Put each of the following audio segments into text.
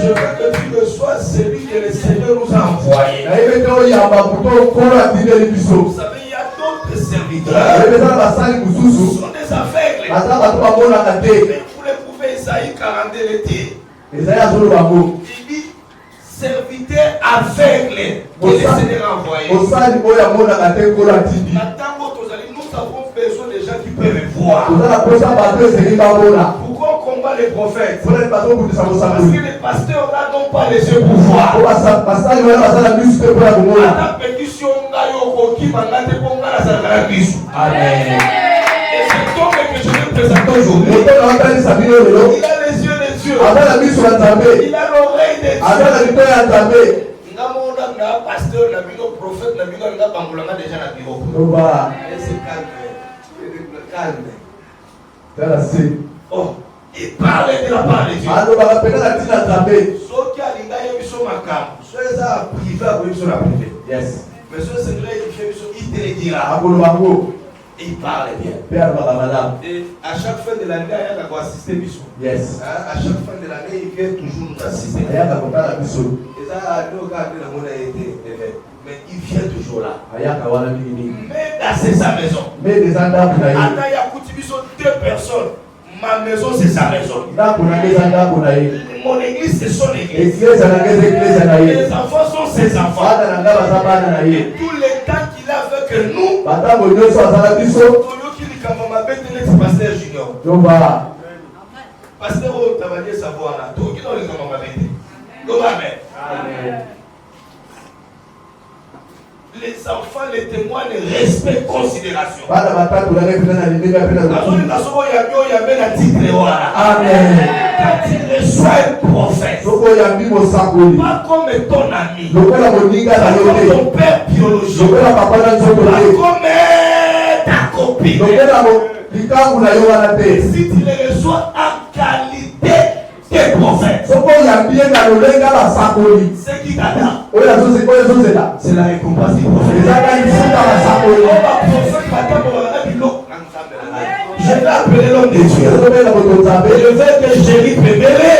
Je veux que tu le sois celui que le Seigneur nous a envoyé. Vous savez, il y a d'autres serviteurs. Ils sont des aveugles. Mais vous les pouvez, Isaïe 42 le dit. Il dit serviteur aveugle que le Seigneur a envoyé. Maintenant, nous avons besoin des gens qui peuvent voir. Pourquoi on combat les prophètes? Parce que les pasteurs là n'ont pas les yeux pour voir. Amen. Et cet homme que je vais présenter aujourd'hui, il a les yeux des dieux. Il a l'oreille des dieux. Pasteur, le prophète, le déjà la bureau. Calme. Oh, il parle de la part de Dieu. Yes. Mais ce secret, il te le dira. Il parle bien. Et à chaque fin de l'année, il y a assister Bissou. Yes. À chaque fin de l'année, il vient toujours nous assister. Mais il vient toujours là. Mais dans sa maison. Il y a deux personnes. Ma maison, c'est sa maison. Mon église, c'est son église. Les enfants sont ses enfants. Et tout le temps qu'il a fait que nous, Pasteur Junior. Pasteur, tu vas dire savoir là. Tout qui les Amen. Les enfants, les témoins, les respect, considération. Amen. Quand il reçoit un prophète, pas comme ton ami, comme ton père biologique, pas comme ta copine. Si tu les reçois en qualité de prophète, ce qui t'attend, c'est la récompense du prophète. Je vais appeler l'homme de Dieu. Je veux que Jérémie Pébélé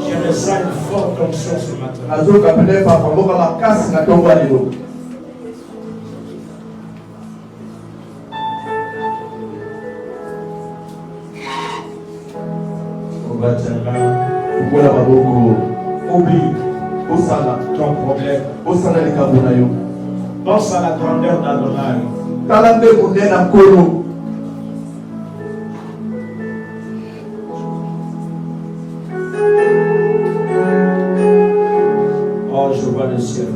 Je ressens une forte onction ce matin. Oublie ton problème. Pense à la grandeur d'Adonai. Oh, je vois le ciel.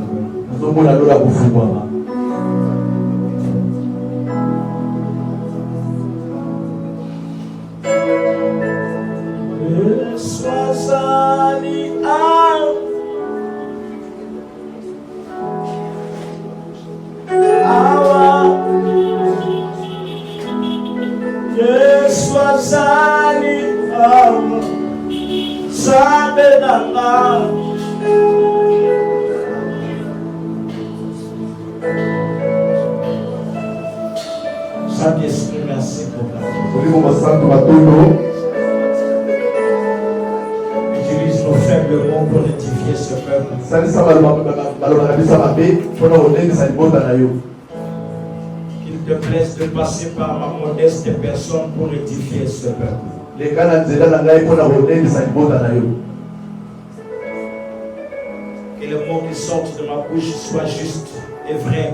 Saint-Esprit, merci pour ta utilise nos faibles mots pour édifier ce peuple. Qu'il te plaise de passer par ma modeste personne pour édifier ce peuple. Que les mots qui sortent de ma bouche soient justes et vrais.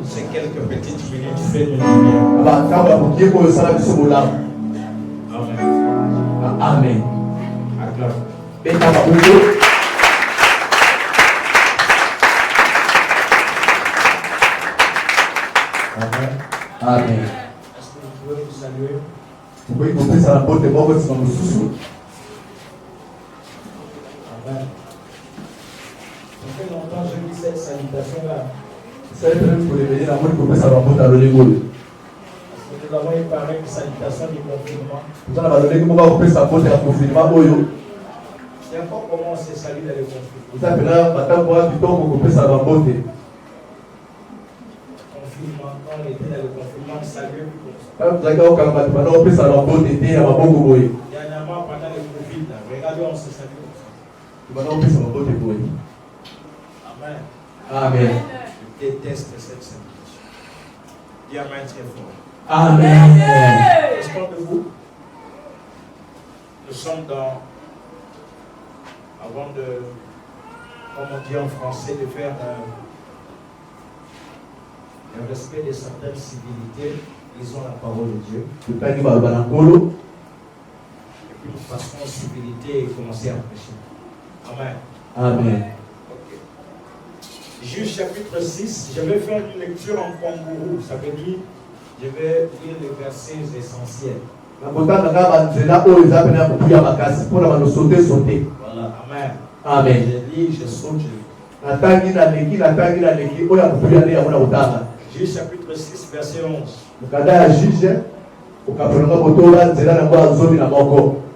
C'est quelques petites minutes, fais-le bien. Amen. Amen. Acclame. Amen. Est-ce que vous pouvez vous saluer? Amen. Ça fait longtemps que je lis cette salutation-là. Parce que nous avons eu pareil une salutation du confinement. C'est encore comment on se salue dans le confinement. Confinement, quand on était dans le confinement, on saluait plus comme ça. Dernièrement, pendant le Covid, regardez, on se salue comme ça. Amen. Amen. Je déteste cette salutation. Dis Amen très fort. Amen. Est-ce qu'on peut vous? Nous sommes dans, avant de, comme on dit en français, de faire le respect de certaines civilités, lisons la parole de Dieu. Et puis nous passerons en civilité et commencer à prêcher. Amen. Amen. Okay. Juge chapitre 6, je vais faire une lecture en kangourou. Ça veut dire, je vais lire les versets essentiels. Voilà, amen. Amen. Je lis, je saute, je lis. Juge chapitre 6, verset 11.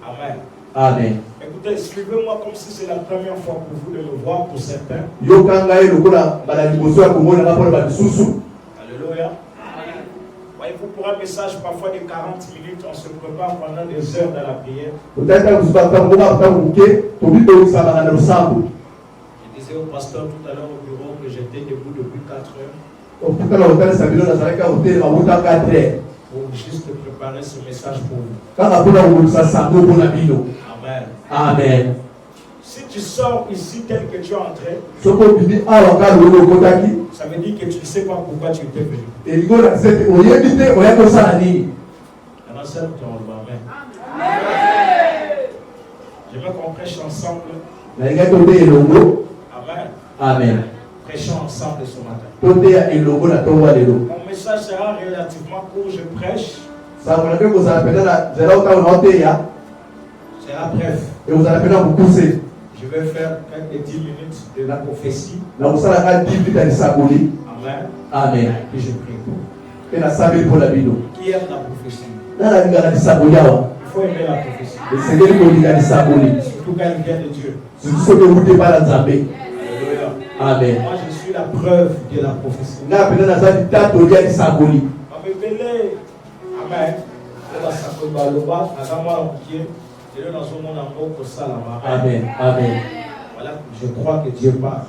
Amen. Amen. Écoutez, suivez-moi comme si c'est la première fois pour vous de me voir pour certains. Alléluia. Voyez-vous, pour un message parfois de 40 minutes, on se prépare pendant des heures dans la prière. Je disais au pasteur tout à l'heure au bureau que j'étais debout depuis 4 heures. Pour juste préparer ce message pour vous. Amen. Amen. Si tu sors ici tel que tu es entré, ça veut dire que tu ne sais pas pourquoi tu étais venu. Maintenant, c'est ton Amen. J'aimerais qu'on prêche ensemble. Amen. Amen. Prêchons ensemble ce matin. Mon message sera relativement court, je prêche. Sera bref. Et vous allez vous pousser. Je vais faire quelques 10 minutes de la prophétie. Amen. Amen. Et puis je prie. Et la salle pour la vidéo. Qui aime la prophétie? Il faut aimer la prophétie. Surtout quand elle vient de Dieu. Amen. Moi je suis la preuve de la prophétie. Amen. Amen. Amen. Voilà, je crois que Dieu parle.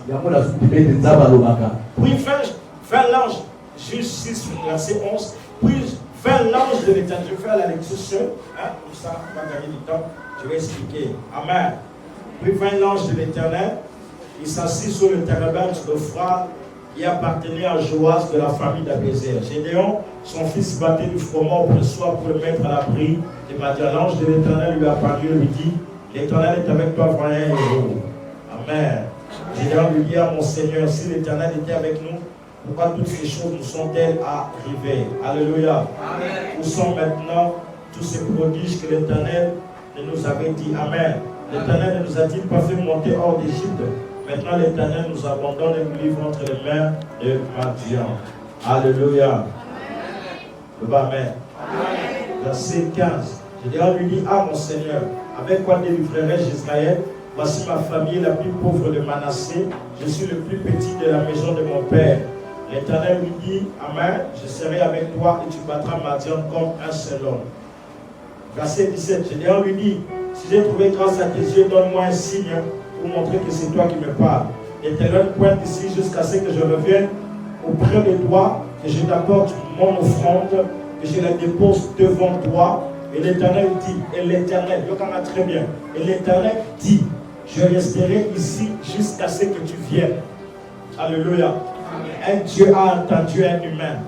Puis fin l'ange, Juge 6, verset 11. Puis fin l'ange de l'Éternel. Je vais faire la lecture seule. Comme ça, on va gagner du temps. Je vais expliquer. Amen. Puis fin l'ange de l'Éternel. Il s'assit sur le térébinthe d'Ophra qui appartenait à Joas de la famille d'Abézer. Gédéon, son fils, battait du froment au pressoir pour le mettre à l'abri. Et l'ange de l'Éternel lui apparut et lui dit: l'Éternel est avec toi, vaillant héros. Amen. Gédéon lui dit à mon Seigneur: si l'Éternel était avec nous, pourquoi toutes ces choses nous sont-elles arrivées? Alléluia. Amen. Où sont maintenant tous ces prodiges que l'Éternel nous avait dit? Amen. L'Éternel ne nous a-t-il pas fait monter hors d'Égypte? Maintenant l'Éternel nous abandonne et nous livre entre les mains de Madian. Alléluia. Amen. Verset 15. Gédéon lui dit: ah mon Seigneur, avec quoi délivrerai-je Israël? Voici ma famille la plus pauvre de Manassé. Je suis le plus petit de la maison de mon père. L'Éternel lui dit: amen, je serai avec toi et tu battras Madian comme un seul homme. Verset 17. Gédéon lui dit: si j'ai trouvé grâce à tes yeux, donne-moi un signe pour montrer que c'est toi qui me parles. L'Éternel pointe ici jusqu'à ce que je revienne auprès de toi, que je t'apporte mon offrande, que je la dépose devant toi. Et l'Éternel dit, et l'Éternel, je comprends très bien, et l'Éternel dit: je resterai ici jusqu'à ce que tu viennes. Alléluia. Un Dieu a entendu un humain.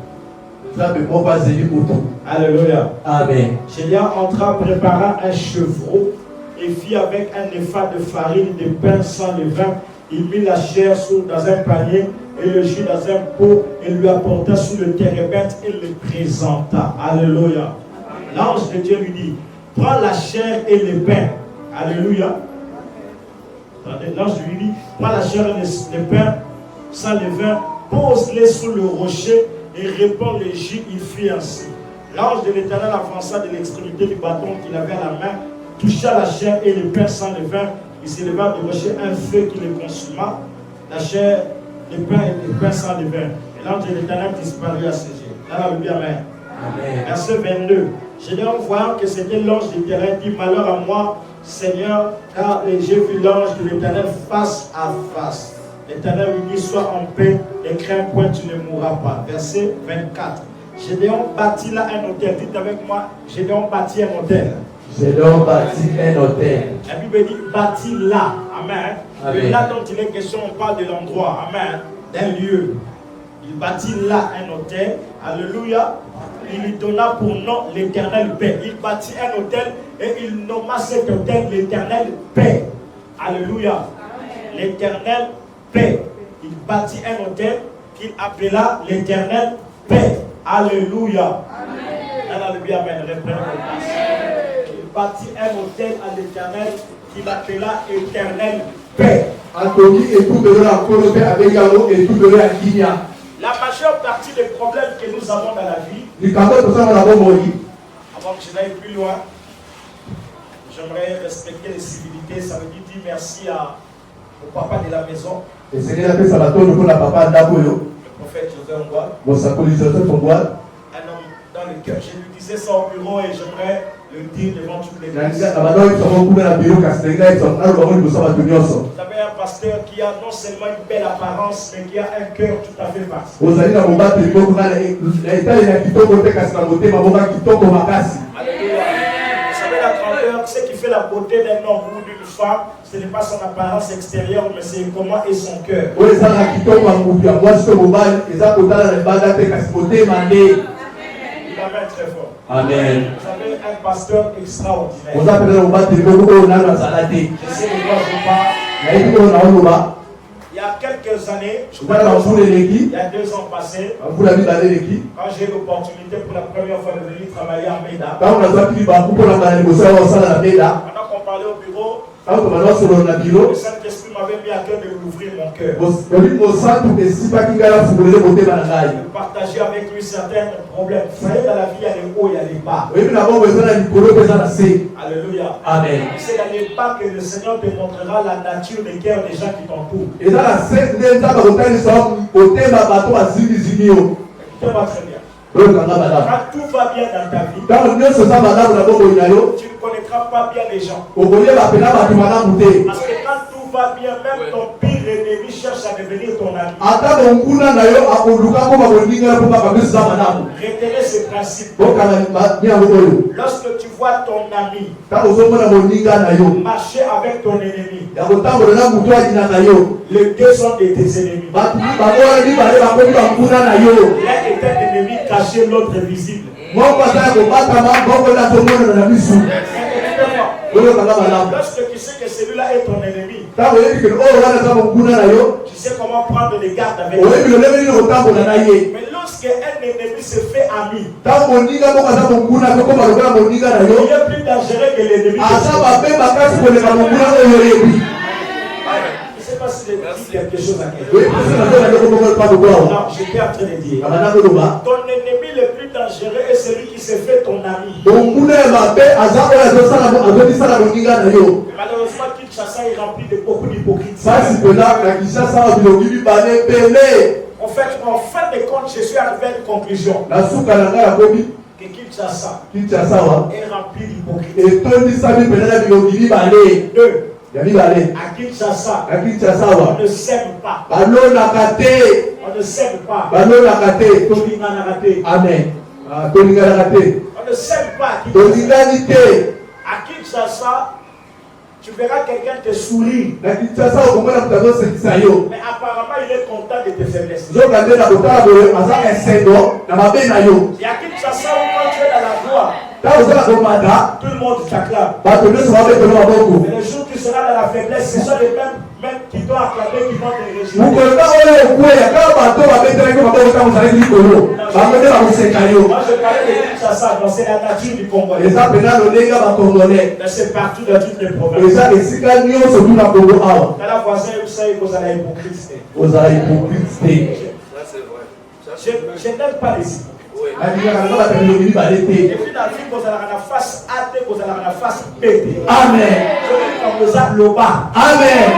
Alléluia. Amen. Gédéon entra, prépara un chevreau et fit avec un épha de farine, de pain sans levain. Il mit la chair dans un panier et le jus dans un pot et lui apporta sur le térébinthe et le présenta. Alléluia. L'ange de Dieu lui dit: prends la chair et le pain. Alléluia. L'ange lui dit: prends la chair et le pain sans levain, pose-les sous le rocher et répands le jus. Il fit ainsi. L'ange de l'Éternel avança de l'extrémité du bâton qu'il avait à la main, toucha la chair et le pain sans levain. Il s'éleva du rocher un feu qui le consuma. La chair, le pain et le pain sans levain. Et l'ange de l'Éternel disparut à ses yeux. Alléluia. Amen. Amen. Verset 22. Gédéon, voyant que c'était l'ange de l'Éternel, dit: malheur à moi, Seigneur, car j'ai vu l'ange de l'Éternel face à face. L'Éternel lui dit: sois en paix, ne crains point, tu ne mourras pas. Verset 24. Gédéon bâtit là un hôtel. Dites avec moi: Gédéon bâtit un hôtel. Gédéon bâtit un hôtel. La Bible dit bâtit là. Amen. Amen. Et là dont il est question, on parle de l'endroit. Amen. D'un lieu. Il bâtit là un hôtel. Alléluia. Il lui donna pour nom l'Éternel paix. Il bâtit un hôtel et il nomma cet autel l'Éternel paix. Alléluia. L'Éternel paix. Il bâtit un autel qu'il appela l'Éternel paix. Alléluia. Alléluia. Amen. Reprenons le passage. Il bâtit un autel à l'Éternel qu'il appela Éternel paix. La majeure partie des problèmes que nous avons dans la vie, avant que je n'aille plus loin, j'aimerais respecter les civilités. Ça veut dire merci au papa de la maison, le prophète Joseph Ngoual, un homme dans le cœur. Je lui disais ça au bureau et j'aimerais le dire devant toutes les personnes. Vous avez un pasteur qui a non seulement une belle apparence, mais qui a un cœur tout à fait vaste. Alléluia. Vous savez la grandeur, ce qui fait la beauté d'un homme ou d'une femme, ce n'est pas son apparence extérieure, mais c'est comment est son cœur. Amen, très fort. Amen. Vous avez un pasteur extraordinaire. J'essaie de voir je parle. Il y a quelques années, il y a 2 ans passés, quand j'ai eu l'opportunité pour la première fois de venir travailler à Méda, pendant qu'on parlait au bureau, le Saint-Esprit m'avait mis à cœur de l'ouvrir mon cœur. De partager avec lui certains problèmes. Vous savez, dans la vie, il y a les hauts, il y a les bas. Alléluia. Amen. C'est dans les bas que le Seigneur te montrera la nature des cœurs des gens qui t'entourent. Écoutez-moi très bien. Quand tout va bien dans ta vie, tu ne connaîtras pas bien les gens. Parce que quand tout va bien, même ton pire ennemi cherche à devenir ton ami. Retenez ce principe. Lorsque tu vois ton ami marcher avec ton ennemi, les deux sont de tes ennemis. L'un est un ennemi caché, l'autre visible. Lorsque tu sais que celui-là est ton ennemi, tu sais comment prendre des gardes avec lui. Mais lorsque un ennemi se fait ami, il est plus dangereux que l'ennemi. Je ne sais pas si j'ai dit quelque chose à quelqu'un. Non, j'étais en train de dire. Ton ennemi le plus dangereux est celui qui se fait ton ami. Malheureusement, Kinshasa est rempli de beaucoup d'hypocrites. En fait, en fin de compte, je suis arrivé à une conclusion. Que Kinshasa est rempli d'hypocrites. Deux. À Kinshasa, on ne s'aime pas. On ne s'aime pas. Amen. On ne s'aime pas. À Kinshasa, tu verras quelqu'un te sourire. Mais apparemment, il est content de tes faiblesses. Et à Kinshasa, quand tu es dans la joie, tout le monde t'acclame. Mais le jour où tu seras dans la faiblesse, ce sont les mêmes qui t'ont acclamé, qui vont te réjouir. Moi, je parlais de Kinshasa, donc c'est la nature du Congolais. Mais c'est partout dans toutes les provinces. Dans la voisin, vous savez que vous allez hypocrite. Je n'aime pas les hypocrites. Et puis dans la vie, vous allez la face athée, vous allez la face pété. Amen. Comme vous avez le bas. Amen.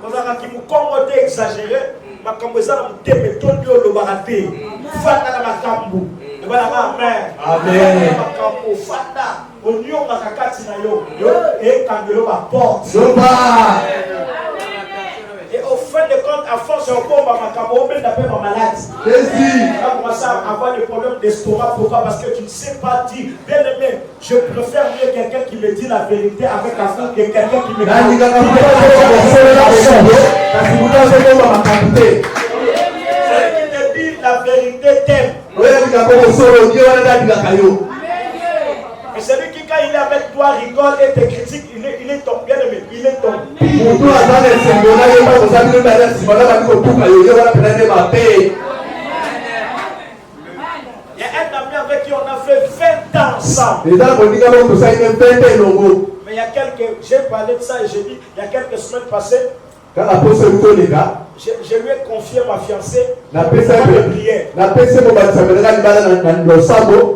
Vous avez qui vous commoté exagéré, mais comme vous avez le thème, tout le baraté. Fata la makambu. Et voilà, amen. Amen. Makambu, fata. Oignon, makakati na yo. Et kangelo ma porte. Et au fin de compte, à force, on va ma malade. Tu vas commencer à avoir des problèmes d'estomac. Pourquoi? Parce que tu ne sais pas dire. Bien aimé, je préfère mieux quelqu'un qui me dit la vérité avec amour que quelqu'un qui me dit la vérité. Celui qui te dit la vérité t'aime. Et celui qui, quand est avec toi, rigole et te critique, il est ton bien aimé, il est ton pire. Il y a un ami avec qui on a fait 20 ans ensemble. Mais il y a quelques, j'ai parlé de ça et j'ai dit, il y a quelques semaines passées, je lui ai confié ma fiancée pour faire des prières.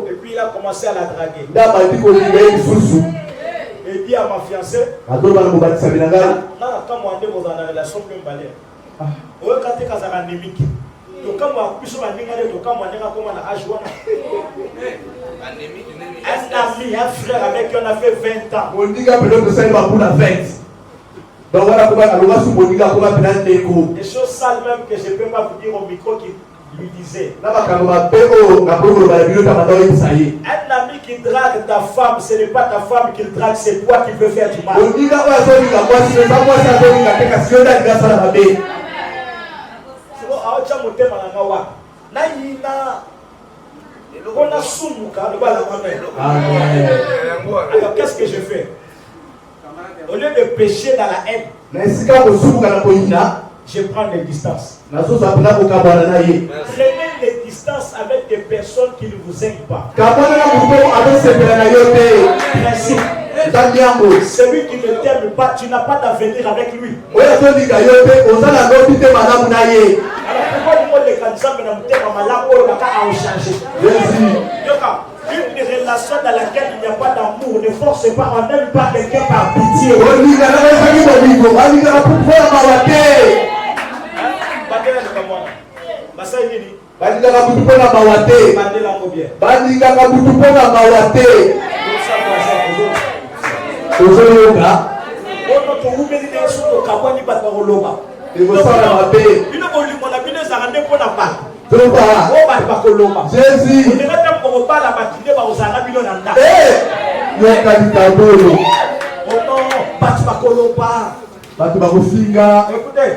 Et puis il a commencé à la draguer. Et dit à ma fiancée, quand on est en relation, un ami, un frère avec qui on a fait 20 ans. Des choses sales même que je ne peux pas vous dire au micro qui lui disait. Un ami qui drague ta femme, ce n'est pas ta femme qui le drague, c'est toi qui veux faire du mal. Alors qu'est-ce que je fais? Au lieu de pécher dans la haine, je prends des distances. Prenez des distances avec des personnes qui ne vous aiment pas. Celui qui ne t'aime pas, tu n'as pas d'avenir avec lui. Alors pourquoi une relation dans laquelle il n'y a pas d'amour, ne force pas, on n'aime pas quelqu'un par pitié. Jésus. Écoutez,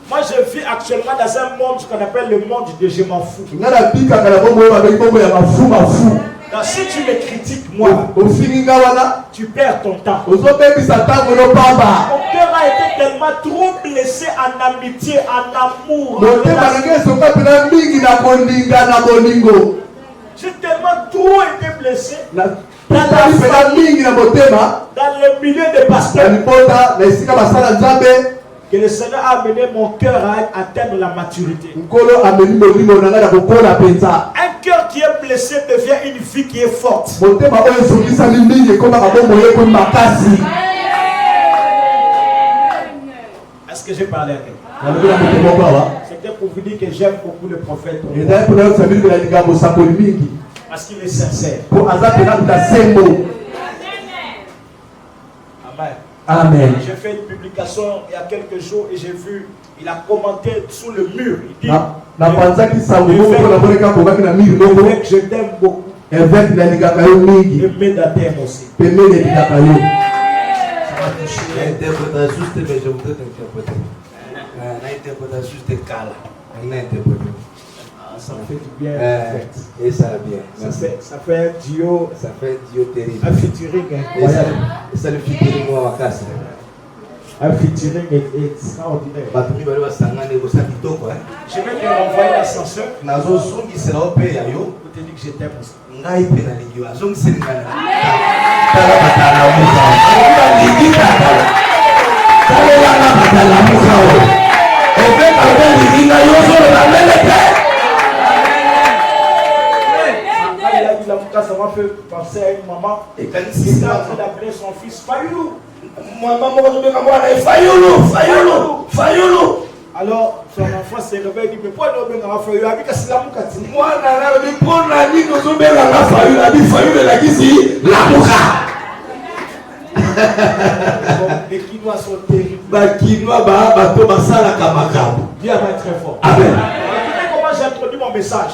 moi je vis actuellement dans un monde qu'on appelle le monde de je m'en fous. Donc, si tu me critiques moi, tu perds ton temps. Mon cœur a été tellement trop blessé en amitié, en amour. J'ai tellement trop été blessé dans le milieu des pasteurs que le Seigneur a amené mon cœur à atteindre la maturité. Un cœur qui est blessé devient une vie qui est forte. Est-ce que j'ai parlé à quelqu'un? C'était pour vous dire que j'aime beaucoup le prophète. Parce qu'il est sincère. Amen. Amen. J'ai fait une publication il y a quelques jours et j'ai vu, il a commenté sous le mur. Il dit, je t'aime beaucoup. Et mets ta terre aussi. L'interprétation, mais je voudrais t'interpréter. L'interprétation, c'était Kala. Ça fait du bien. Et ça va bien. Ça fait un duo. Ça fait un duo terrible. Un featuring incroyable. Et ça le featuring moi à casse. Un featuring extraordinaire. Je vais te renvoyer l'ascenseur. Nazo songi sera au pays ayo. Pour te dire que je t'aime aussi. Ngai pena ligiwa. Songi sera. Ça m'a fait penser à une maman qui est en train d'appeler son fils Fayoulou. Alors son enfant s'est réveillé et dit mais pourquoi nous avons Fayoulou? Il a dit que c'est la moukati. Moi, je vais prendre la ligne, nous sommes bien la Fayoulou. Il a dit Fayoulou, il a dit si la mouka. Les Quinois sont terribles. Dieu va être très fort. Amen. Comment j'ai introduit mon message?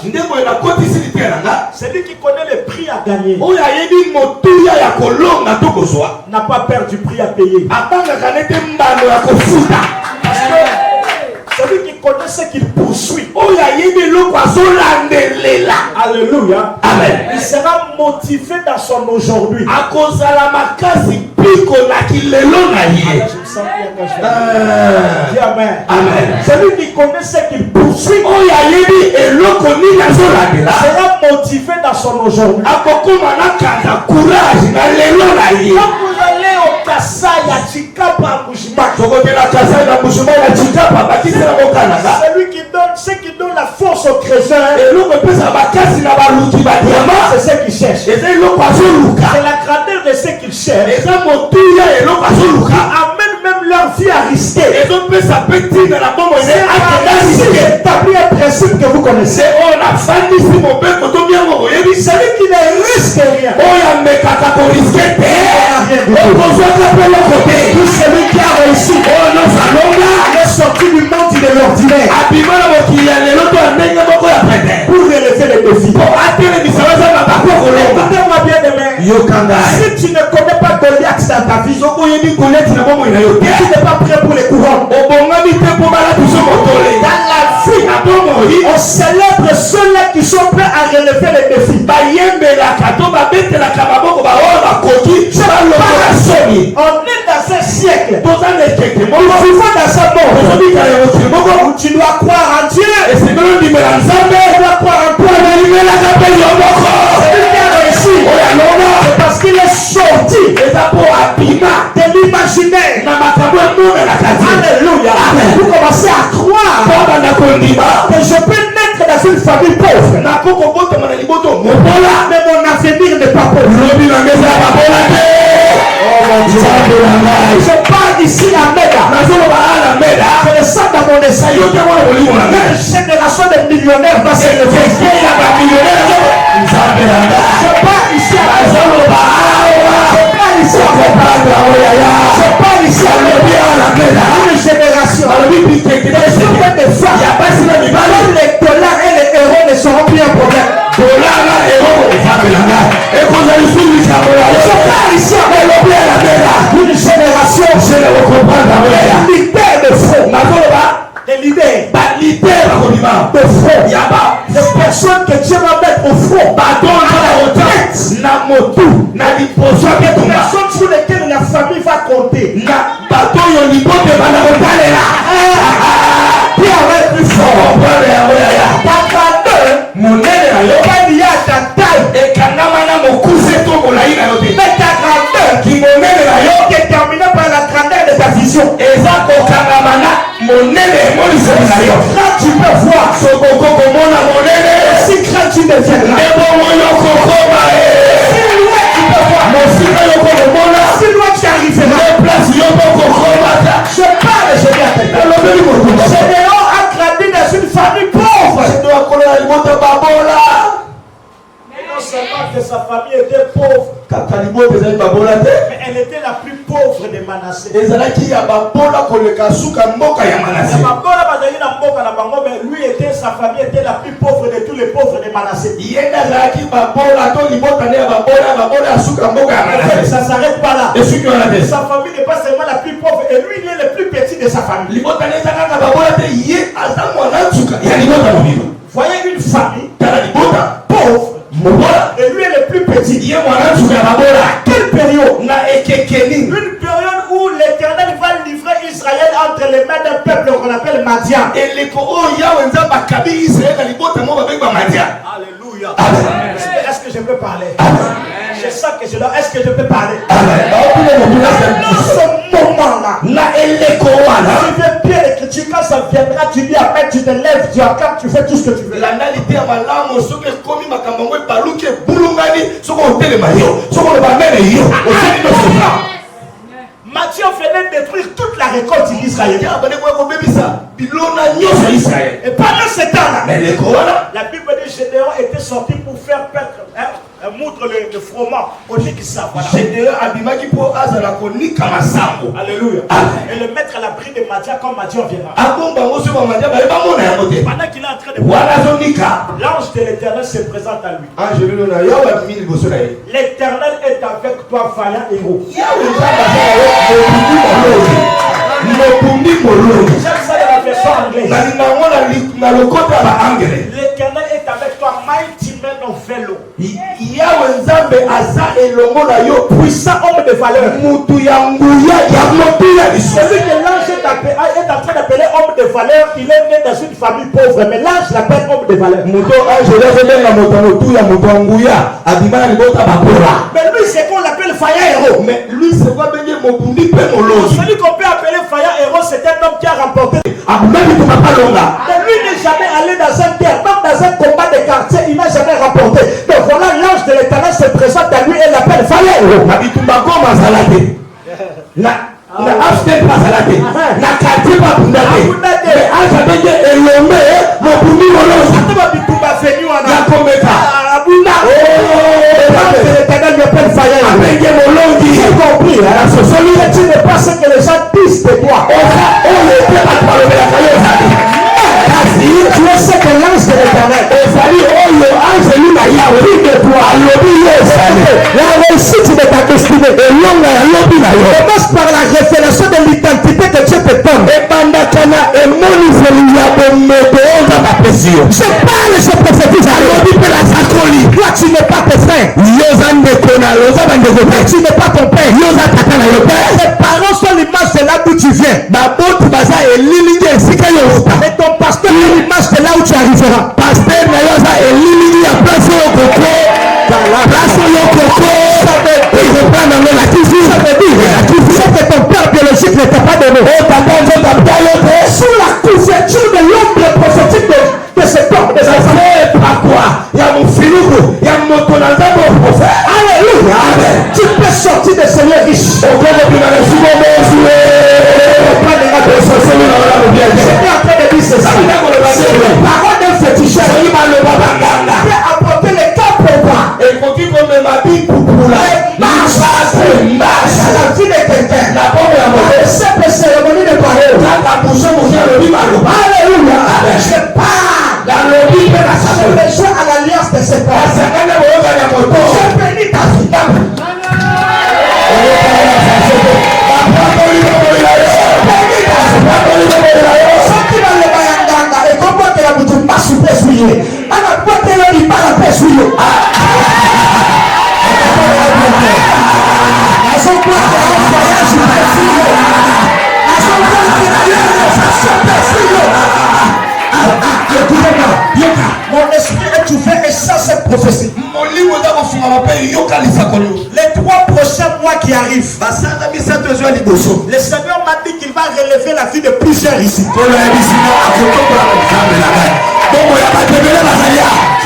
C'est lui qui connaît le prix à gagner. N'a pas peur du prix à payer. Parce que celui qui connaît ce qu'il poursuit. Alléluia. Amen. Il sera motivé dans son aujourd'hui. Dis amen. Amen. Celui qui connaît ce qu'il poursuit sera motivé dans son aujourd'hui. Quand vous allez au Kassai à Chikapa, celui qui donne, ce qui donne la force aux chrétiens, c'est ce qu'il cherche. C'est la grandeur de ce qu'il cherche. Amène même leur vie à risquer. C'est établir un principe que vous connaissez. Celui qui ne risque rien. Tout celui qui a réussi est sorti du monde de l'ordinaire pour relever les défis. Écoutez-moi bien demain. Si tu ne connais pas Goliath dans ta vie, tu n'es pas prêt pour les couronnes. Dans la vie, on célèbre ceux-là qui sont prêts à relever les défis. On est dans un siècle. Nous vivons dans un monde où tu dois croire en Dieu. Tu dois croire en toi. Celui qui a réussi, c'est parce qu'il est sorti de l'imaginaire. Alléluia. Vous commencez à croire que je peux naître dans une famille pauvre, mais mon avenir n'est pas pauvre. Je parle ici à Meda. Je le sens dans mon essai. Une génération de millionnaires va s'élever. Je parle ici à une génération de femmes. Les dollars et les héros ne seront plus un problème. Je parle ici une génération leader de faux. Des leaders de faux. Des personnes que Dieu va mettre au front. À la retraite. Des personnes sur lesquelles la famille va compter. Qui va être plus fort. Il y a ta taille. Mais ta grandeur qui est terminée par la grandeur de ta vision. Quand tu peux voir si grand tu deviendras. Si loin tu arriveras. Je parle, je viens. Gédéon a grandi dans une famille pauvre. Non seulement que sa famille était pauvre, mais elle était la plus pauvre de Manassé. Lui était, sa famille était la plus pauvre de tous les pauvres de Manassé. Ça ne s'arrête pas là. Sa famille n'est pas seulement la plus pauvre, et lui il est le plus petit de sa famille. Voyez une famille pauvre. Et lui est le plus petit. À quelle période? Une période où l'Éternel va livrer Israël entre les mains d'un peuple qu'on appelle Madian. Alléluia. Est-ce que je peux parler? Je sens que je dois. Est-ce que je peux parler? Dans ce moment-là, tu veux bien l'écriture. Quand ça viendra, tu dis après, tu te lèves, tu acclames, tu fais tout ce que tu veux. Matthieu venait détruire toute la récolte d'Israël. Et pendant ce temps-là, la Bible de Gédéon était sortie pour faire perdre, moudre le froment au nez qui savent. Alléluia. Et le mettre à l'abri de Madia quand Madia viendra. Pendant qu'il est en train de voir, l'ange de l'Éternel se présente à lui. L'Éternel est avec toi, vaillant héros. J'aime ça de la version version anglaise. L'Éternel est avec toi, mighty man of valor. Puissant homme de valeur. Celui que l'ange est en train d'appeler homme de valeur, il est né dans une famille pauvre, mais l'ange l'appelle homme de valeur. Mais lui, c'est qu'on l'appelle Faya Héros. Mais lui, c'est quoi venir mon bondi pe mon lot. Celui qu'on peut appeler Faya Héros, c'est un homme qui a remporté. Mais lui n'est jamais allé dans un guerre, même dans un combat de quartier, il n'a jamais remporté. Donc voilà, l'ange de l'Éternel se présente à lui et l'appelle Faya Héros. Na after pasalate na quartier pa bundate mais alphabet elombe mo bumi wolosa ba bitumba venu wana ya komeka abunda l'Éternel lui appelle Faya Héros. Avec molongi J'ai compris, hein? Celui tu ne pas ce que les gens disent de toi. Tu es ce que l'ange de l'Éternel. La réussite de ta destinée commence par la révélation de l'identité que Dieu te donne. Je parle, je prophétise. Toi, tu n'es pas tes frères. Tu n'es pas ton père. Tes parents sont l'image de là d'où tu viens. Mais ton pasteur est l'image de là où tu arriveras. C'est que ton père biologique ne t'a pas donné. Sous la couverture de l'ombre prophétique de cet homme, de sa famille. Alléluia. Tu peux sortir de ce lieu riche. J'étais en train de dire ceci. C'est la parole d'un féticheur qui va apporter les cas pour moi. La vie de quelqu'un. Simple cérémonie de parole. Alléluia. Je parle dans le livre de la sagesse. Je à l'alliance de ses pères. Je bénis ta vie. Mon esprit est ouvert et ça c'est prophétie. Les 3 prochains mois qui arrivent, le Seigneur m'a dit qu'il va relever la vie de plusieurs ici. Tu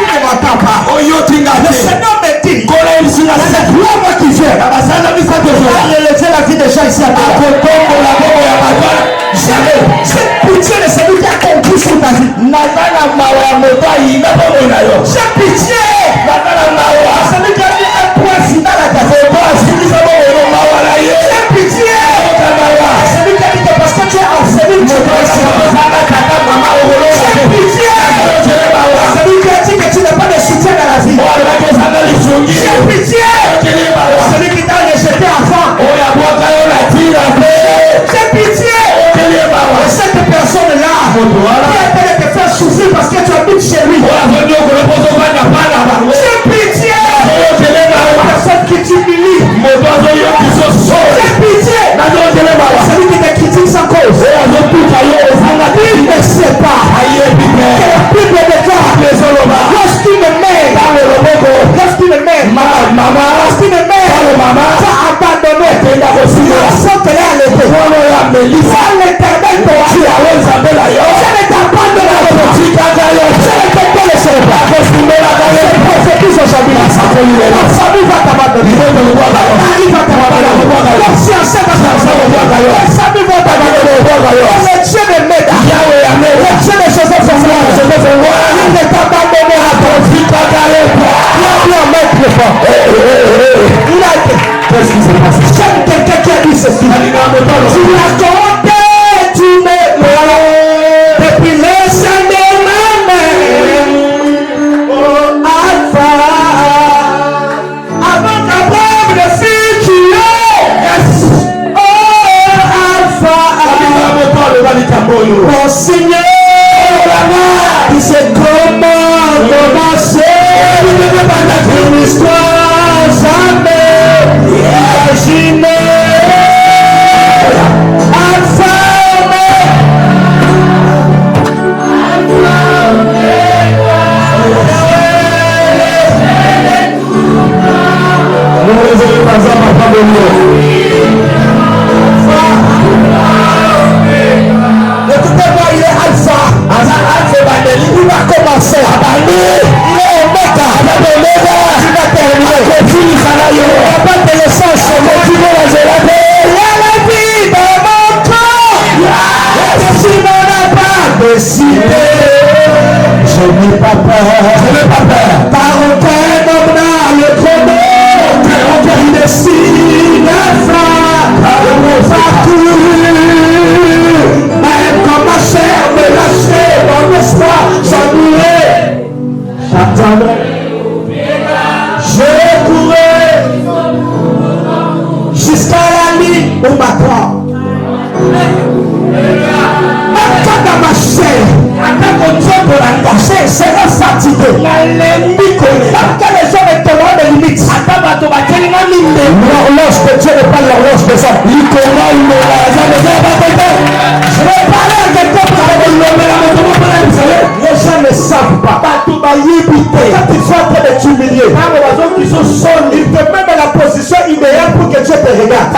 ne m'entends pas. Le Seigneur me dit, c'est 3 mois qui viennent, va relever la vie des gens ici à terre. Jamais. Cette pitié de celui qui a compris sur ta vie. J'ai pitié. Celui qui a mis un point final à ta vie. J'ai pitié. Celui qui a dit que parce que tu es enseigné, tu dois j'ai pitié. Celui qui a dit que tu n'as pas de soutien dans la vie. J'ai pitié. Celui qui t'a rejeté avant. J'ai pitié. Cette personne-là qui a fait te faire souffrir parce que tu habites chez lui. J'ai pitié. Personne qui t'humilie. J'ai pitié. Celui qui te critique sans cause. Il ne sait pas que la Bible déclare lorsqu'une mère t'a abandonné, sans qu'elle ait allaité, c'est l'Éternel ton Dieu. Je ne t'abandonne pas. Je ne te laisserai pas. Je prophétise aujourd'hui. Ta famille va t'abandonner. Ta famille va t'abandonner. Ta fiancée va t'abandonner. Ta famille va t'abandonner. Le Dieu de Méda, le Dieu de Joseph, il ne t'abandonnera pas. Qu'est-ce qui s'est passé? J'aime quelqu'un qui a dit ceci. Tu l'as compté, tu m'es mort. Depuis les années de ma mère. Oh, Alpha. Avant qu'Abraham ne fût tué. Oh, Alpha. Mon Seigneur. ou ma grand. Dans ma chair, sera fatigué. Quand les gens ne t'auront des limites, l'horloge de Dieu n'est pas l'horloge des hommes. Je vais parler à quelqu'un pour les gens ne savent pas. Quand ils sont en train de t'humilier, ils te mettent dans la position idéale pour que Dieu te regarde.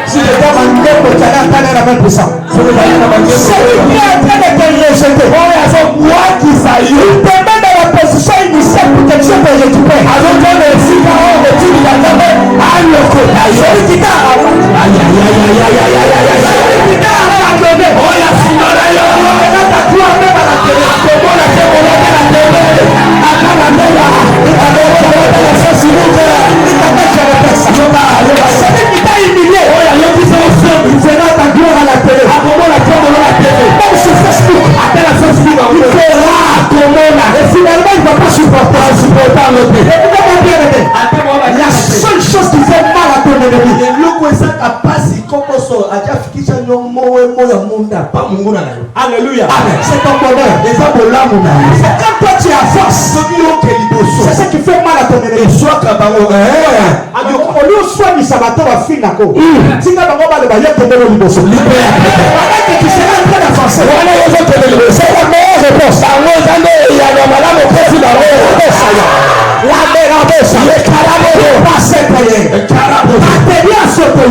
Si le gars m'a dit que tu as la même puissance, c'est lui qui est en train de te rejeter. Moi qui saille, il te met dans la position initiale pour que Dieu te récupère. Il fera ta gloire à la télé. Même sur Facebook, il fera comment là. Et finalement, il ne va pas supporter. La seule chose qui fait mal à ton ennemi, alléluia, c'est ton bonheur. C'est quand toi tu as force, c'est ce qui fait mal à ton ennemi. Au lieu soit du sabaton à fin d'accord. Si tu as le baillot, tu es le liboso. Tu seras en train d'avancer. C'est la meilleure réponse. La meilleure réponse. Le carabero. Passer payer. Atelier sauter.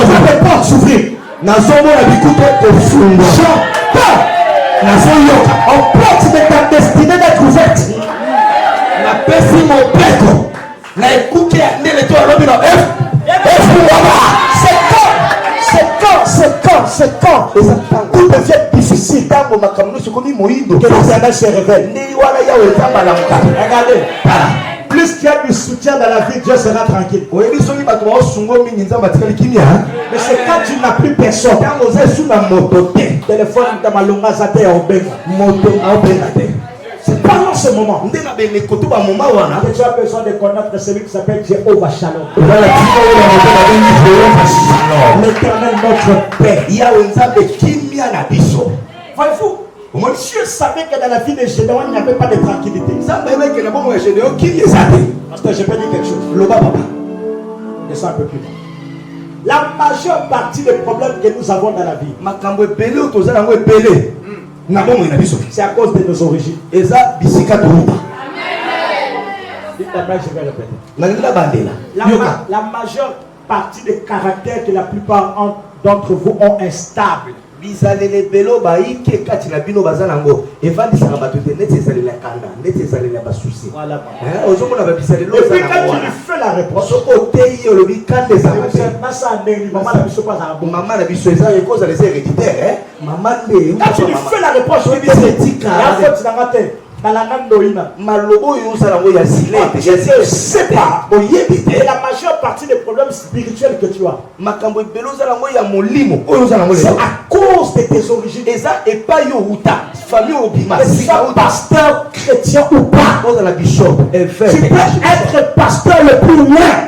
Ça peut pas s'ouvrir. On porte de ta destinée d'être ouverte. C'est quand tout devient difficile que l'éternel se révèle. Regardez, plus qu'il y a du soutien dans la vie, Dieu sera tranquille. Mais c'est quand tu n'as plus personne. Téléphone dans ma longue c'est pas en ce moment que tu as besoin de connaître celui qui s'appelle Jéhovah Shalom. L'éternel notre Père. Voyez-vous, Dieu savait que dans la vie de Gédéon, il n'y avait pas de tranquillité. Parce que je peux dire quelque chose. Descends un peu plus loin. La majeure partie des problèmes que nous avons dans la vie, c'est à cause de nos origines. Je vais répéter. La majeure partie des caractères que la plupart d'entre vous ont instables. Et puis quand tu lui fais la réponse, quand tu lui fais la réponse, je ne sais pas. Et la majeure partie des problèmes spirituels que tu as, c'est à cause de tes origines. Et ça, pasteur chrétien ou pas, tu peux être pasteur le plus loin.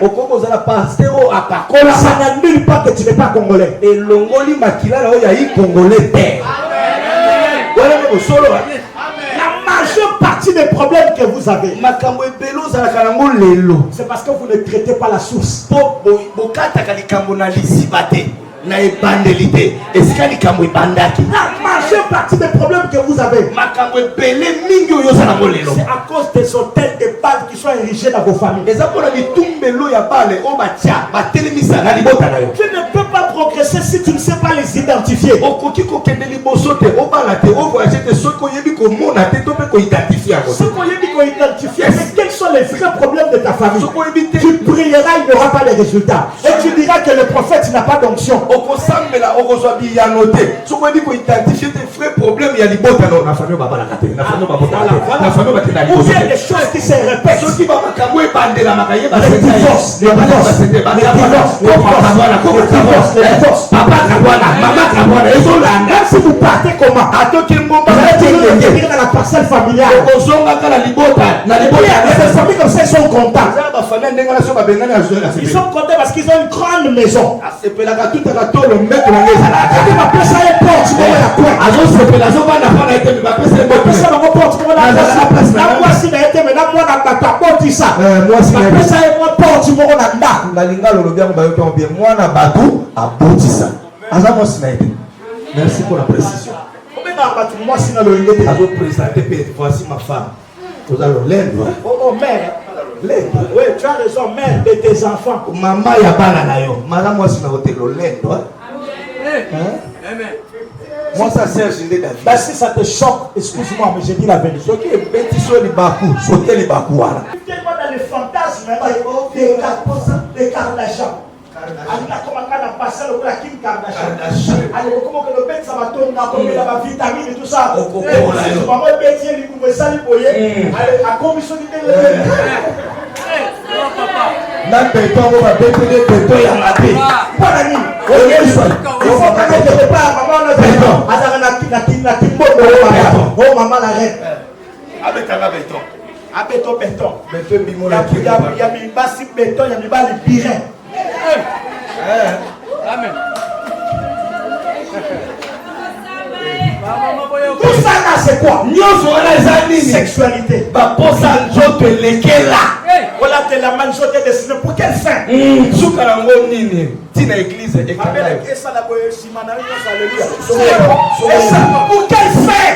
Ça n'annule pas que tu n'es pas congolais. Majeure partie des problèmes que vous avez, c'est parce que vous ne traitez pas la source. La majeure partie des problèmes que vous avez, c'est à cause des hôtels de balles qui sont érigés dans vos familles. Tu ne peux pas progresser si tu ne sais pas les identifier. Mais quels sont les vrais problèmes de ta famille? Tu prieras, il n'y aura pas les résultats. Et tu diras que le prophète n'a pas d'onction. Vous avez des choses qui se répètent. si vous partez comment? Vous allez toujours revenir dans la parcelle familiale. Les familles comme ça, ils sont contents. Ils sont contents parce qu'ils ont une grande maison. Merci pour la précision. Voici ma femme. Vous allez l'aide. Oh mère. Oui, tu as raison, mère de tes enfants. Maman ya bana na yo. Madame moi si na hôtel l'aide. Amen. Moi ça sert David. Bah si ça te choque, excuse-moi, mais j'ai dit la vérité. Ce qui est petit sur les bakous, sauter les bakous là. Tellement dans les fantasmes des Kardashians. Alina comme quand on passe le Kim Kardashian. Allez, comment que le bête ça va tourner comme la vitamine et tout ça. Maman bête il pouvait ça lui boyer. Allez, à commission du na béton on va déposer béton ya maté. Pas ami. Il faut pas mettre pas maman le béton. Azana na oh maman la reine. Avec un béton. A béton. Béton bimo la il y a mis basi béton, il y a mis bas les birin. Amen. Tout ça là c'est quoi? Sexualité. Voilà de la majorité destinée pour quelle fin? Pour quelle fin?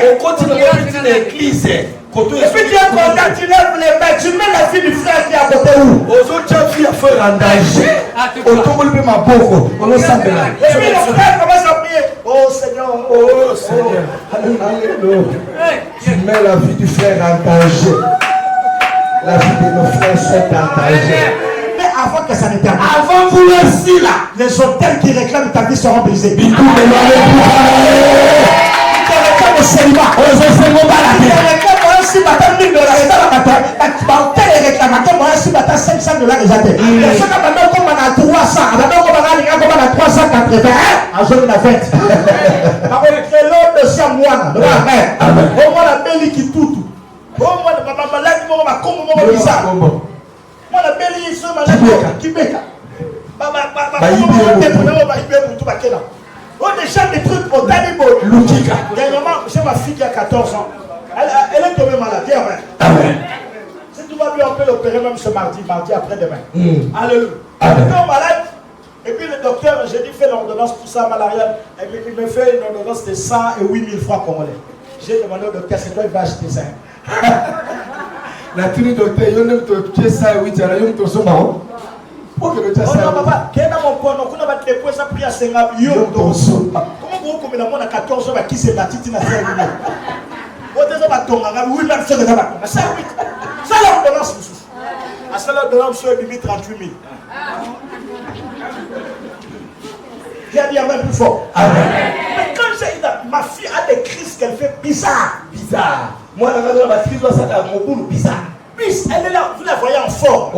Et puis tu es content, tu lèves les mains, tu mets la fille du frère qui est à côté où? Et puis le frère commence à prier. Oh Seigneur, oh Seigneur, alléluia. Tu mets la vie du frère en danger. La vie de nos frères sont en danger. Mais avant que ça ne termine, avant vous aussi là, les hôtels qui réclament ta vie seront brisés. Si matin 1000 $, les réclamateur, moi, si matin 500 $, les athées. Les gens comme on a 300, comme on a 380, en zone de fête. Parce que l'autre de Samoana, amen. Au moins la belle qui tout. Au moins la maladie, on va comme on va bizarre. Moi la belle qui se malade qui béca. On déjà des trucs au Talibo. Dernièrement, j'ai ma fille qui a 14 ans. Elle est tombée malade. Amen. Si tout va bien, on peut l'opérer même ce mardi après-demain. Alléluia. Elle est malade. Et puis le docteur, j'ai dit, fais l'ordonnance pour ça, malariale. Et puis il me fait une ordonnance de 108 000 francs congolais. J'ai demandé au docteur, c'est toi, il va acheter ça. La tenue docteur, il y a 108 000 francs. Oh non, papa, quel est mon point? Donc, on va te déposer ça prix à 50 000 €. Comment vous comprenez à 14 ans qui s'est battu dans 5 000 €? Oui, même si on a ça, oui. Ça, l'ordonnance, monsieur. À ça, l'ordonnance, monsieur, il 38 000. Il a dit, il plus fort. Mais quand j'ai ma fille a des crises qu'elle fait bizarre. Moi, la crise doit s'attaquer à mon boulot bizarre. Elle est là, vous la voyez en forme.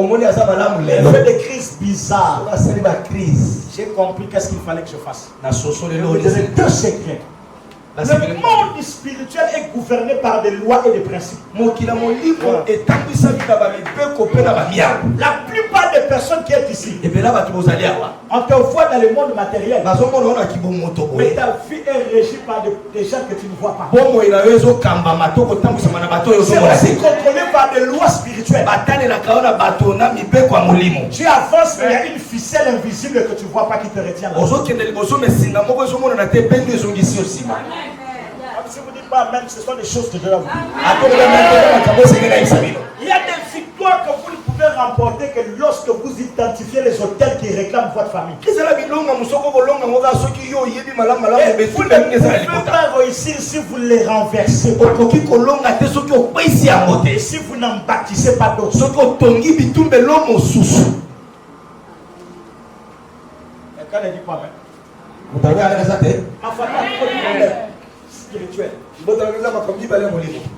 Elle fait des crises bizarres. J'ai compris qu'est-ce qu'il fallait que je fasse. C'est deux secrets. Le monde spirituel est gouverné par des lois et des principes. La plupart des personnes qui sont ici, on te voit dans le monde matériel, mais ta vie est régie par des gens que tu ne vois pas. C'est aussi contrôlé par des lois spirituelles. Tu avances, mais il y a une ficelle invisible que tu ne vois pas qui te retient là. Si vous dites pas amen, ce sont des choses que je dois vous dire. Il y a des victoires que vous ne pouvez remporter que lorsque vous identifiez les hôtels qui réclament votre famille. Et vous ne pouvez pas réussir si vous les renversez. Et si vous n'en bâtissez pas d'autres. Et quand elle dit pas amen, ma famille spirituel.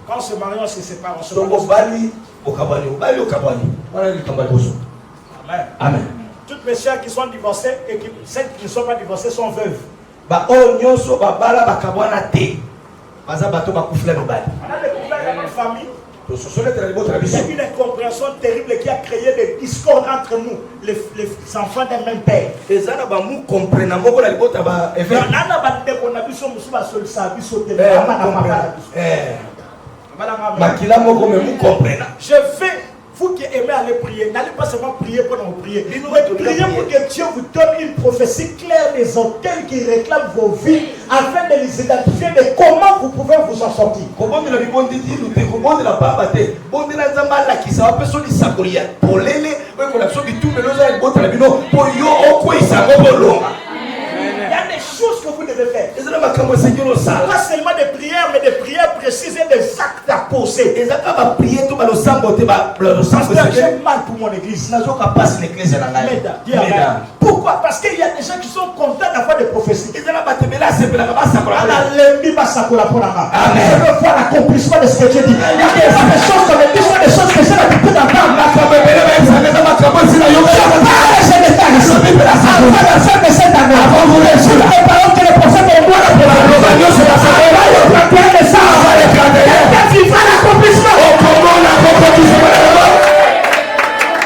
Quand on se marie, on se sépare. Amen. Toutes mes sœurs qui sont divorcées et celles qui ne sont pas divorcées sont veuves. Ba o nyonso ba bala ba kabwana te. Baza bato ba kufila mibali. On a découvert dans notre famille. C'est une incompréhension terrible qui a créé des discordes entre nous, les enfants d'un même père. Et ça, nous comprenons. Je fais. Vous qui aimez aller prier, n'allez pas seulement prier pour nous prier. Priez pour que Dieu vous donne une prophétie claire des hôtels qui réclament vos vies afin de les identifier de comment vous pouvez vous en sortir. Il y a des choses que vous devez faire. Pas seulement des prières, mais des prières précises et des actes à poser. J'ai mal pour mon église. Pourquoi? Parce qu'il y a des gens qui sont contents d'avoir des prophéties. Je veux voir l'accomplissement de ce que Dieu dit. Il y a des choses comme des choses que j'ai l'habitude d'entendre.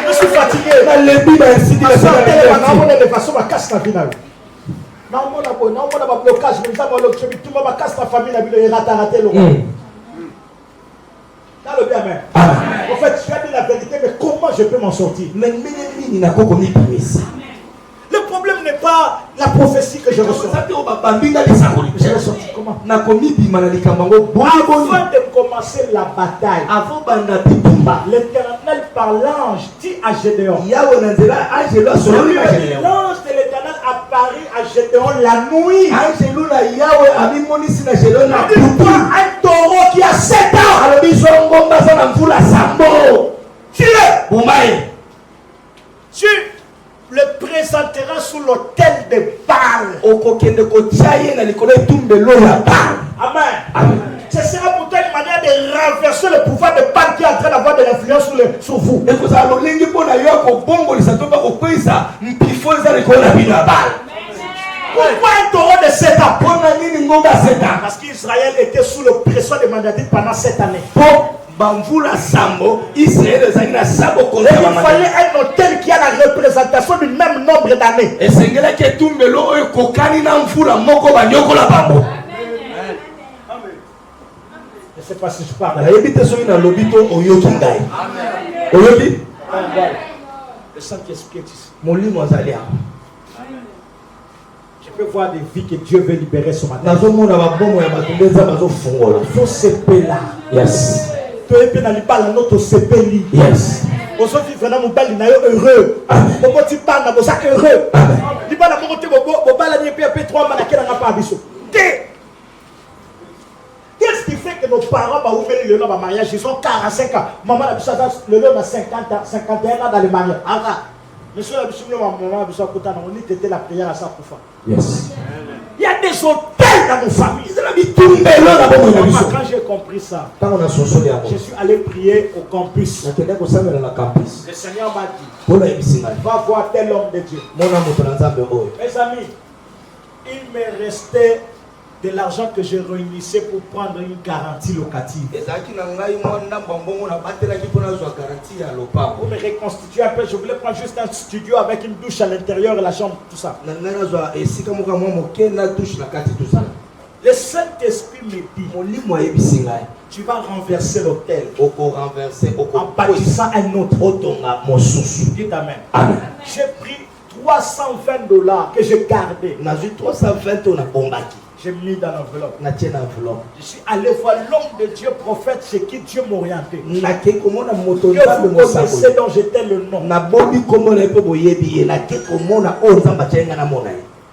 Je suis fatigué. De façon à casser la finale. Non, on a blocage, mais ça va tout le monde casse la famille, la ville raté le roi. Dans le bien, mais. En fait, tu as dit la vérité, mais comment je peux m'en sortir? Le problème n'est pas la prophétie que je reçois. Je l'ai sorti comment? Avant de commencer la bataille, l'Éternel par l'ange dit à Gédéon. L'ange de l'Éternel apparut à Gédéon la nuit. Un taureau qui a 7 ans. Tu le présenteras sous l'autel de Baal. Amen. Ce sera pour toi une manière de renverser le pouvoir de Baal qui est en train d'avoir de l'influence sur vous. Pourquoi un taureau de 7 ans? Parce qu'Israël était sous l'oppression des Mandadites pendant 7 années. Il fallait un hôtel qui a la représentation du même nombre d'années. Je ne sais pas si je parle. Le Saint-Esprit est ici. Je peux voir des vies que Dieu veut libérer ce matin. Il faut se payer là. Yes. Yes. Aujourd'hui, vraiment, mon bal est heureux. Pourquoi tu parles de ça heureux? Il va d'abord te qu'est-ce qui fait que nos parents ont fait le mariage? Ils ont 45 ans. Maman a 50 ans, 51 ans dans le mariage. Monsieur la maman on était la prière à sa poufa. Yes. Il y a des hôtels dans nos familles. Quand j'ai compris ça, je suis allé prier au campus. Le Seigneur m'a dit, va voir tel homme de Dieu. Mes amis, il me restait de l'argent que je réunissais pour prendre une garantie locative. Pour me reconstituer un peu, je voulais prendre juste un studio avec une douche à l'intérieur et la chambre, tout ça. Le Saint-Esprit me dit, tu vas renverser l'hôtel en bâtissant un autre. Dites Amen. J'ai pris $320 que j'ai gardé. J'ai mis dans l'enveloppe. Je suis allé voir l'homme de Dieu, prophète, chez qui Dieu m'orientait. Que vous connaissez dont j'étais le nom.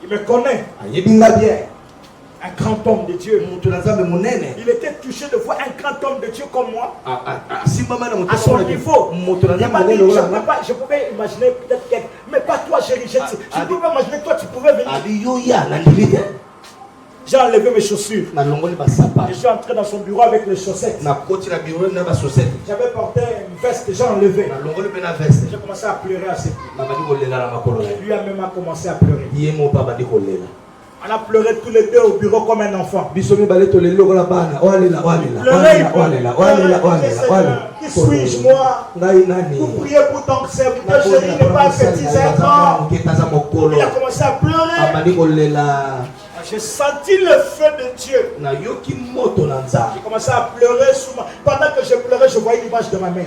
Il me connaît. Un grand homme de Dieu. Il était touché de voir un grand homme de Dieu comme moi. À son niveau. Je pouvais imaginer peut-être quelqu'un. Mais pas toi, chérie. Je pouvais imaginer toi, tu pouvais venir. J'ai enlevé mes chaussures. Je suis entré dans son bureau avec les chaussettes. J'avais porté une veste, j'ai enlevé. J'ai commencé à pleurer à ses pieds. Lui a même commencé à pleurer. On a pleuré tous les deux au bureau comme un enfant. Qui suis-je moi? Vous priez pour ton chéri, il n'est pas un petit, c'est un grand. Il a commencé à pleurer. J'ai senti le feu de Dieu. J'ai commencé à pleurer souvent. Pendant que je pleurais, je voyais l'image de ma mère.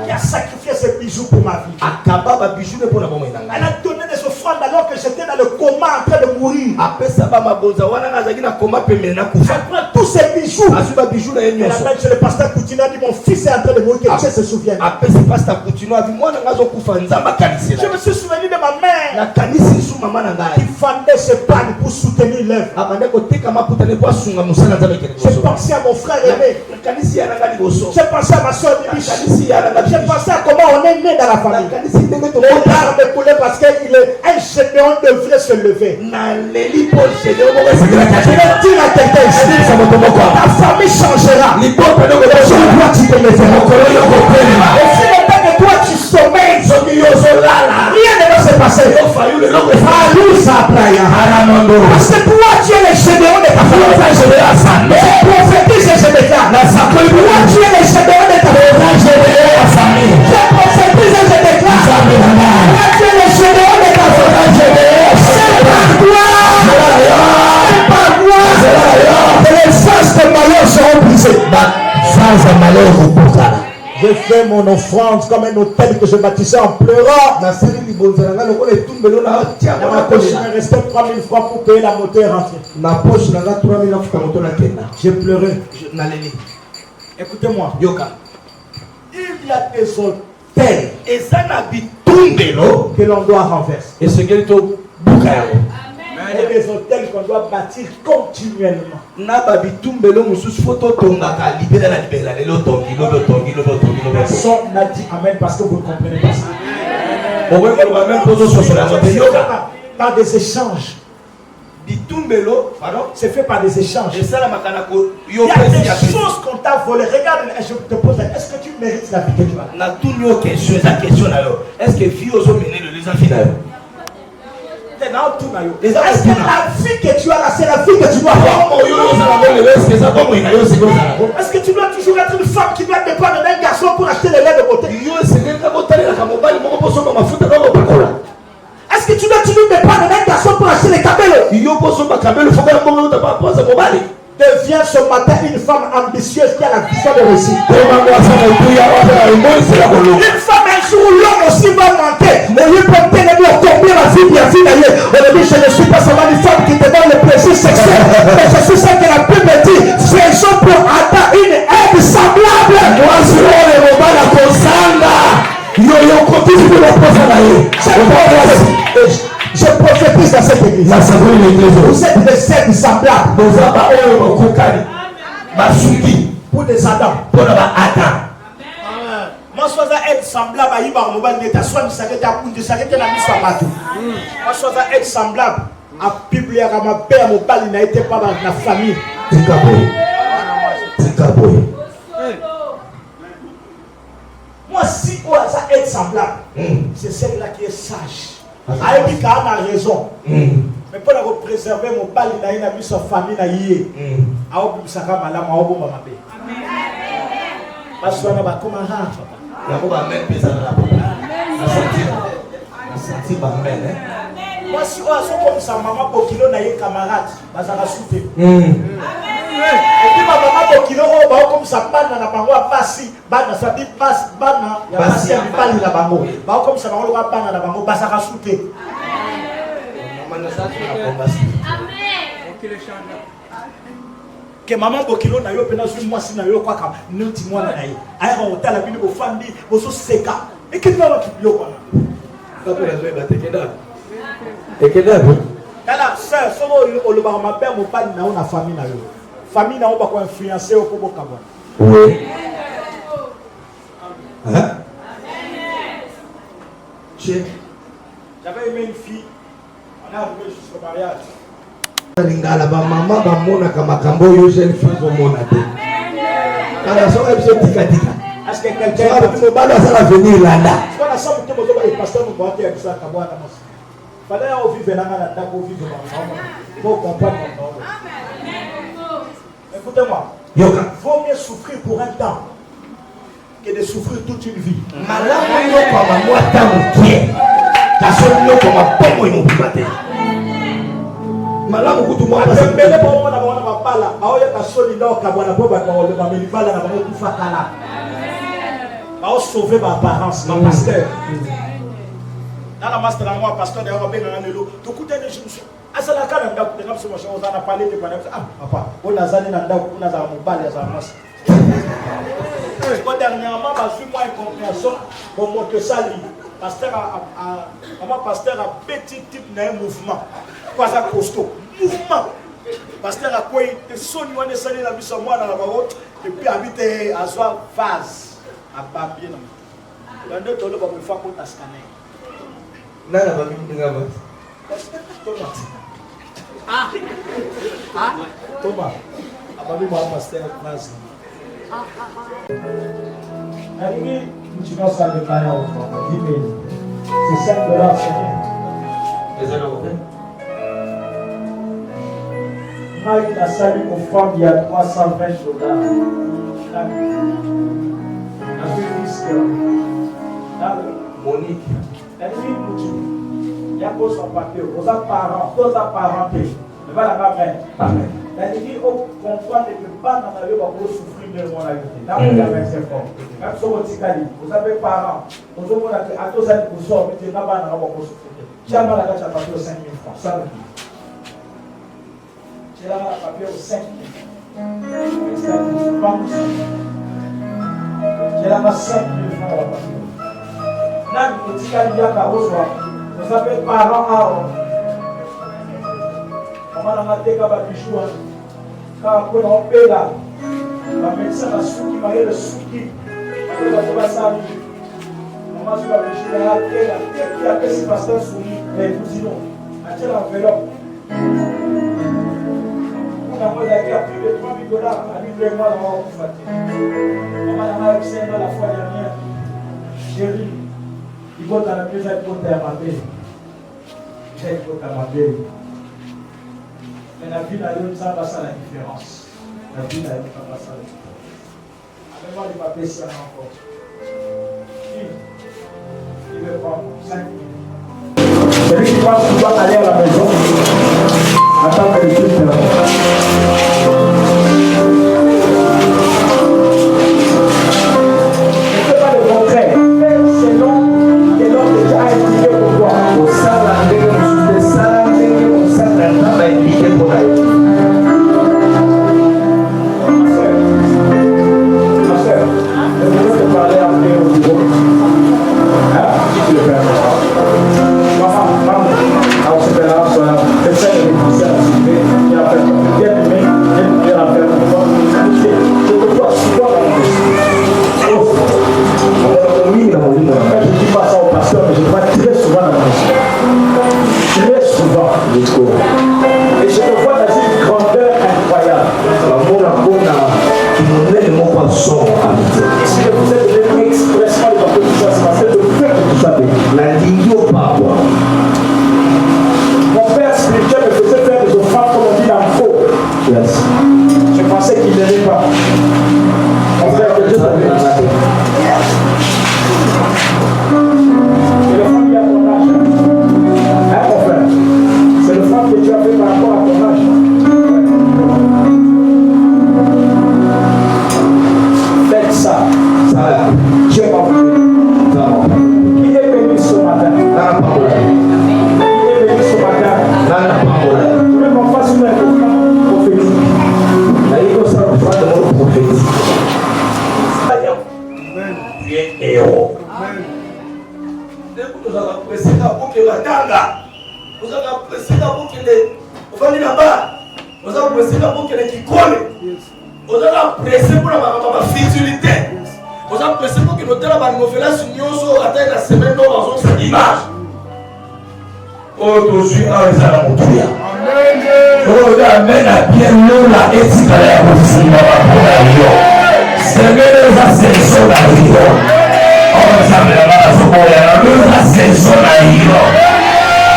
Qui a sacrifié ses bijoux pour ma vie. Elle a donné des offrandes alors que j'étais dans le coma en train de mourir. Elle prend tous ses bijoux. Elle appelle chez le pasteur Coutinho, dit mon fils est en train de mourir, que Dieu se souvienne. Je me suis souvenu de ma mère qui fendait ses pannes pour soutenir l'œuvre. J'ai pensé à mon frère aimé. J'ai pensé à ma soeur Bibiche. J'ai pensé à comment on est né dans la famille. Les larmes coulaient parce qu'il est un généon devrait se lever. Je vais dire à quelqu'un ici, ta famille changera. Toi tu te lever. Et si le temps que toi tu sommeilles, rien ne va se passer. Parce que toi tu es le généon de ta famille. Je prophétise et je déclare. Toi tu es le généon de ta famille. Je prophétise et je déclare. Toi tu es le généon de ta famille. C'est par toi. C'est par toi. Et les sens de malheur seront brisés. J'ai fait mon offrande comme un hôtel que je bâtissais en pleurant. Je me restais 3000 francs pour payer la moto et rentrer. J'ai pleuré. Écoutez-moi. Il y a des hôtels que l'on doit renverser. Et des hôtels qu'on doit bâtir continuellement. Personne n'a dit amen parce que vous ne comprenez pas ça. Par des échanges. C'est fait par des échanges. Il y a des choses qu'on t'a volées. Regarde, je te pose la question. Est-ce que tu mérites la vie que tu as? Est-ce que vie aux hommes les enfants? Est-ce que la vie que tu as là, c'est la vie que tu dois avoir? Est-ce que tu dois toujours être une femme qui doit dépendre d'un garçon pour acheter les laits de beauté? Est-ce que tu dois toujours dépendre d'un garçon pour acheter les cabellos? Deviens ce matin une femme ambitieuse qui a la vision de réussite. Une femme un jour où l'homme aussi va manquer. Au lieu de combien la vie bien vie d'ailleurs. On dit je ne suis pas seulement une femme qui te donne le plaisir sexuel. Mais je suis celle qui a la plus petite. Faisons pour atteindre une aide semblable. Je prophétise dans cette église. Vous êtes des êtres semblables. Pour des Adam. Moi, je suis être semblable à Iba Mobile Neta. Soit je suis être semblable à Biblia à ma père. Mon père n'a été pas dans la famille. Moi, si on a être semblable, c'est celle-là qui est sage. Aïbika a raison. Mais pour la préserver, mon père n'a mis sa famille. Parce qu'on a comme un rat. Moi, si on a comme sa maman pour qu'il ait un camarade, ça va souffler. Et puis ma maman pour qu'il ait comme sa panne dans la bango à passer, ça dit passe, banna, il y a passé un panne dans la bango. Comme ça, on va panne dans la bango, ça va souffler. Que maman bokilo na yo pena sur moi si na yo kwa ka nuti mwana na ye aya ko tala bini bo fandi bo so seka e ke na ki yo kwa na ka pena zo ba tekeda kala sœur so o lo ba ma père mo pa na ona famille na yo ba ko influencer o ko bo ka bona oui hein j'avais aimé une fille on a arrivé jusqu'au mariage. Lingala ba mama ba mona kama kambo yo jeune fille ko mona te. Kana so ebise tika tika. Est-ce que quelqu'un va venir là là. Quand la somme que vous avez pasteur nous voit ça ka bwana mos. Fallait vivre dans la table, vivre pour comprendre mon nom. Écoutez-moi. Il vaut mieux souffrir pour un temps que de souffrir toute une vie. Sauver ma apparence, ma pasteur. Dans la master, moi, pasteur, d'ailleurs, bien dans le lot. Tout coûte des choses. Ah, c'est la canne, on a parlé de papa, on a zané dans le on a un mobile, on a un masque. Dernièrement, je suis moins incompréhension pour montrer ça. Pasteur a petit type d'un mouvement. Pas à costaud. Mouvement. Pasteur a quoi? Il son on est salé la mission moi dans la baroque et puis habiter à soi phase. À pas bien. Dans deux tours, on va me faire compte à scanner. Non, non, pas bien. Thomas. Abami moi pasteur phase. Ami, tu vas faire le bail au fond. C'est simple là, Seigneur. Les anneaux. Mike a sali aux femmes il y a $320. Monique. Il y a quoi son papier? Aux parents, tous apparentés. Mais voilà la mère. Il faut comprendre que pas dans la vie, on va souffrir de mon avis. Dans le cas, c'est fort. Même si vous avez parents, vous avez à tous les pour ça, mais vous n'avez pas souffrir. Tu as mal à la papier aux 5 000 francs. Ça veut dire. Tu as mal à la papier aux 5 000 francs. Tu as mal à 5 000 francs à la papier. Vous avez parents à on a maté quand on paie là, la médecin a souki, le souki, on va s'arriver. On va se faire qui a fait ce pasteur soumis, mais nous disons, à quelle enveloppe on a privé $3 000 à livrer moi dans mon fatigué. On m'a dit la fois dernière, chérie, il faut dans la maison, il faut t'aimer. Il faut t'aimer. Mais la vie n'a pas ça la différence. La vie n'a pas ça la différence. Avec-moi les papiers si on a encore. Il veut prendre 5 minutes. Celui qui pense qu'il doit aller à la maison, attends que les choses se passent. Ne fais pas le contraire. Fais selon que l'homme déjà a expliqué pour toi. Au sein de la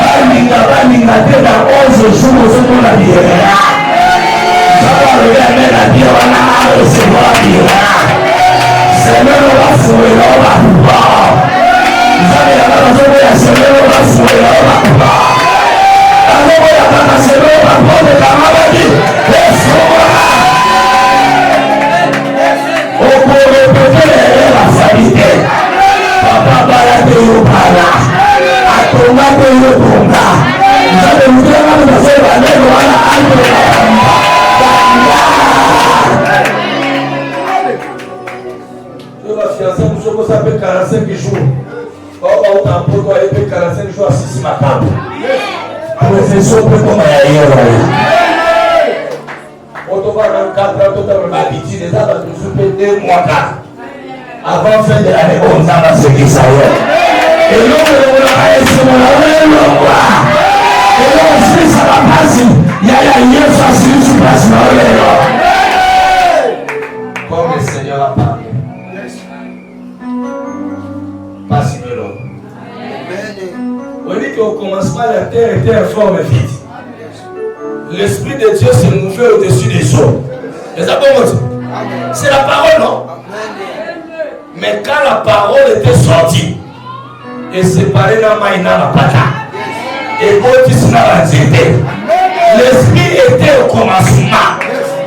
baninga te na 11 jours ozomona biela zaba lobe amena bie wana aresevoir biela semelo bafuela bakuba nzambe yanga bazoboya semelo bafuela bakuba azoboya kaka semelo bakobekanga badi esoa okorepetele la famille papa bala te yobala atonga te yobonga nzambe mutema mutafeba neno wana antoka fiancé nous sommes ça fait 45 jours. On va au temple, on va aller 45 jours à 6 matin. Professeur, on peut comment y aller. On va 44 ans, on va habituer les arbres, on se fait 2 mois. Avant fin de l'année, on va se dire ça. Et l'homme, on va aller sur le roi. Et l'homme, si ça va passer, il y a rien facile qui passe dans le roi. Comme le Seigneur a parlé. Pas si de l'homme. On dit qu'au commencement, la terre était informe et vide. L'Esprit de Dieu se mouvait au-dessus des eaux. C'est la parole, non? Mais quand la parole était sortie, et séparée dans Maïna la pata, et l'Esprit était au commencement.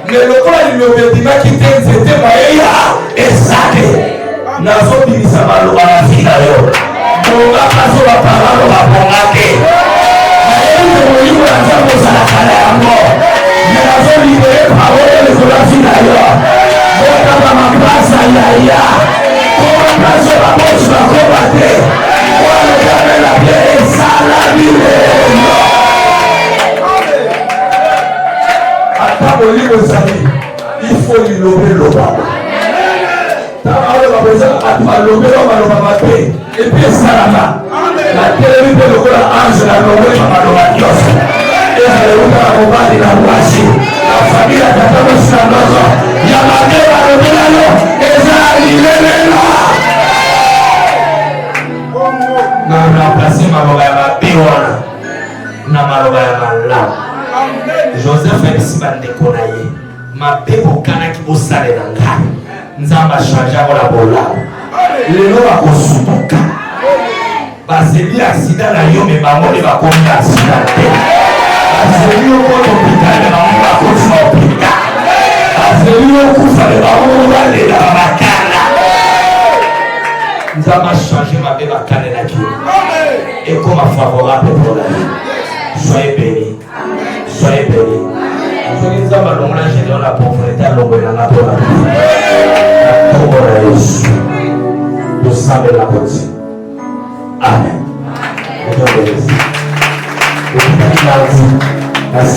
Mais le corps du Lobédima qui était Maïa et Sade. Nazo bilisa maloba na fina yo bonga kaso ba paralo ba bonga ke ayo moyo ya jambo sana kala yango nazo libere parole le kola fina yo bonga ba mapasa ya bonga kaso ba bosa ko bate wala kama la bien sala bile ata bolimo sali il faut lilober loba. Et puis Salama, la télévision de la ange la nommée Mamaloba Dios. Et la Roba de la Roachi, la famille à Tatamo Sandozo, Yamade la Robinano, et Zali Lena. Non, remplacer Maloba Biwana, Namaloba Mala. Joseph est ici, Bandekonaye. Ma bébé Kana qui vous salé dans le cas. Nzamba chanja la bola. Lelo bakosutoka. Baseli accident na yo me bango de bakomi accident. Baseli ko hôpital de bango bakomi hôpital. Baseli ko kufa de bango wale la makala. Nzamba chanje ma bébé bakane na Dieu. Et comme favorable pour la vie. Soyez bénis. Soyez bénis. Soyez nzamba longa général la pauvreté à longa na la pour la vie. Nous sommes de la côte. Amen. Merci.